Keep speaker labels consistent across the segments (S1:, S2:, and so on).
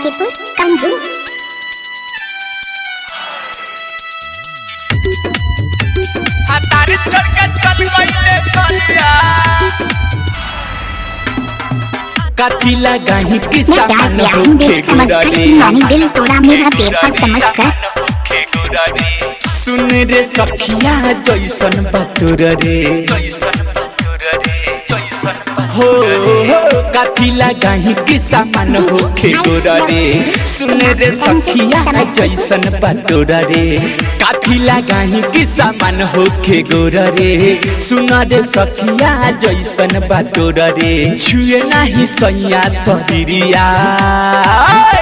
S1: समस्तीपुर कंजू।
S2: हतारी चढ़ के चल गईले छरिया काठी लगाही कि सामान होके गुडरे
S1: दिल तोड़ा मेरा बेफर समझकर
S2: सुन रे सखिया जैसन बतुर रे हो काठी लगाही कि सामान होके गुडरे सुन रे सखिया जैसन बतुर रे काठी लगाही कि सामान होके गुडरे सुन रे सखिया जैसन बतुर रे छुए नाही सैया शरीरिया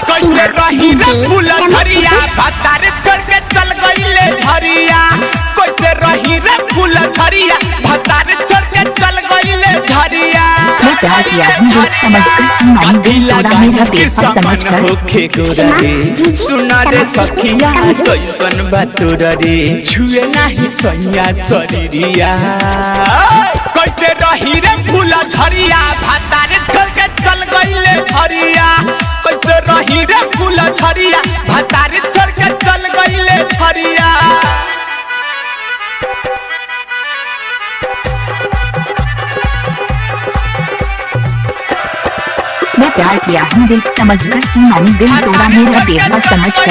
S2: कैसे रही रे फूल झरिया भतार चढ़ के चल गईले झरिया कैसे रही रे फूल झरिया भतार चढ़ के चल गईले झरिया
S3: प्यार किया हूँ समझकर सम्मान दिल तोड़ा मेरा बेफर समझकर
S2: होके गोरे सुना रे सखिया जैसन बतुर रे छुए नाही सैया शरीरिया कैसे रही रे फूल झरिया भतार चढ़ के चल गईले झरिया कैसे रही रे फूल झरिया भतार चढ़ के चल गईले झरिया
S3: मैं प्यार किया हूँ दिल समझकर सम्मान दिल तोड़ा मेरा बेफर समझकर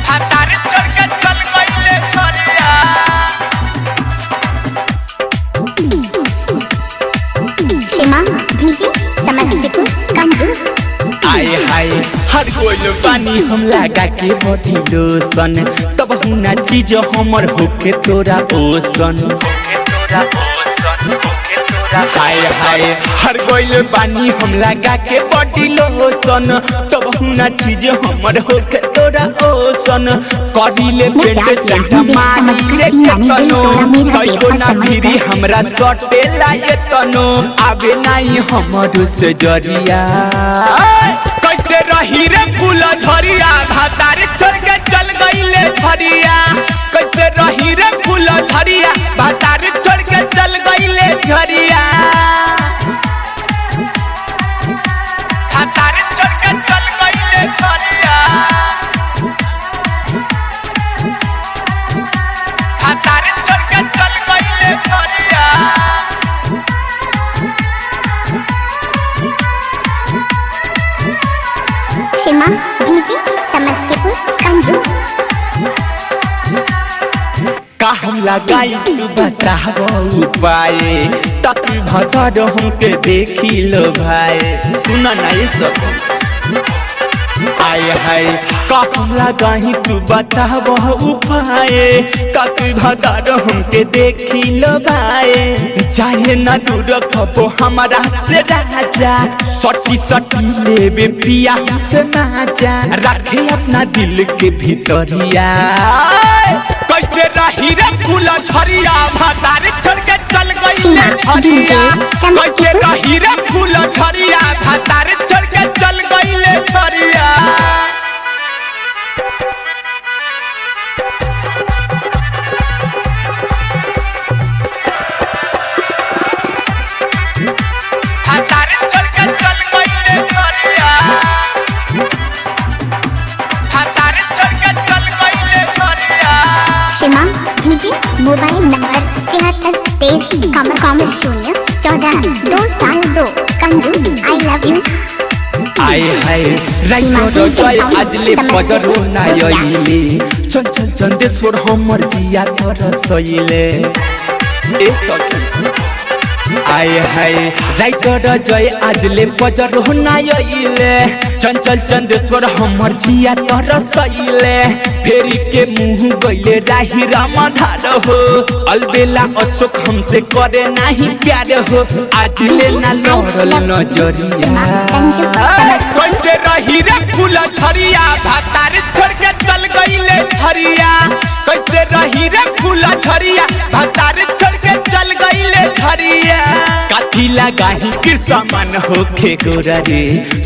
S2: हतार चढ़ के चल गईले झरिया
S1: शिमा डीजे समस्तीपुर कंजू।
S2: आए हाय हर कोई पानी हम लगा के बॉडी लोशन तब हुना चीज हमर होके तोरा ओसन हाय हाय हर कोई पानी हम लगा के बॉडी लोशन तब हुना चीज हमर होके तोरा ओसन करिले पेट सेंट मारिले तनो कइको ना फिरी हमरा सटे लाए तनो आबे नाही हमर से जरिया कैसे रही रे फूल झरिया भतार चढ़ के चल गईले झरिया कैसे रही रे फूल झरिया भतार चढ़ के चल गईले झरिया भतार चढ़ के चल गईले झरिया भतार चढ़ के चल गईले झरिया
S1: शिमा डीजे समस्तीपुर कंजू।
S2: का हम लगाई तू बताओ उपाय तक भतर हमके देखी लो भाई सुना ना ये सब आए हाय का हम लगाई तू बताओ उपाय तक भतर हमके देखी लो भाई चाहे ना दूर खबो हमारा से राजा सटी सटी लेबे पिया से नाजा रखे अपना दिल के भीतरिया कैसे रही रे फूल झरिया भतार चढ़ के चल गईले झरिया कैसे रही रे फूल झरिया भतार चढ़ के चल गईले झरिया भतार चढ़ के चल गईले झरिया भतार चढ़ के चल गईले झरिया
S1: शिमा डीजे मोबाइल नंबर 73 कंजू। I love you.
S2: आए हाय राइटर जय आजले पजरो नायले चंचल चंदेश्वर हमर जिया कर सइले ए सखी आए हाय राइटर जय आजले पजरो नायले चंचल चंदेश्वर हमर जिया कर सइले फेरी के मुंह गइले राही रामधार हो अलबेला अशोक हमसे करे नाही प्यार हो आजले ना लड़ल नजरिया कैसे रही रे फूल झरिया भतार छोड़ के चल गईले झरिया कैसे रही रे फूल झरिया भतार छोड़ के चल गईले झरिया काठी लगाही कि सामान होके गोरा रे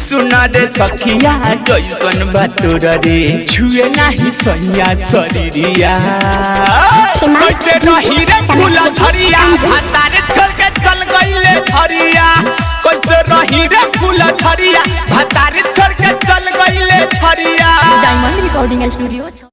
S2: सुना रे सखिया जैसन बतुर रे छुए नाही सैया शरीरिया कैसे रही रे फूल झरिया भतार छोड़ के चल गईले झरिया कैसे रही रे फूल झरिया भतारी छोड़ के चल गईले छरिया
S4: डायमंड रिकॉर्डिंग स्टूडियो।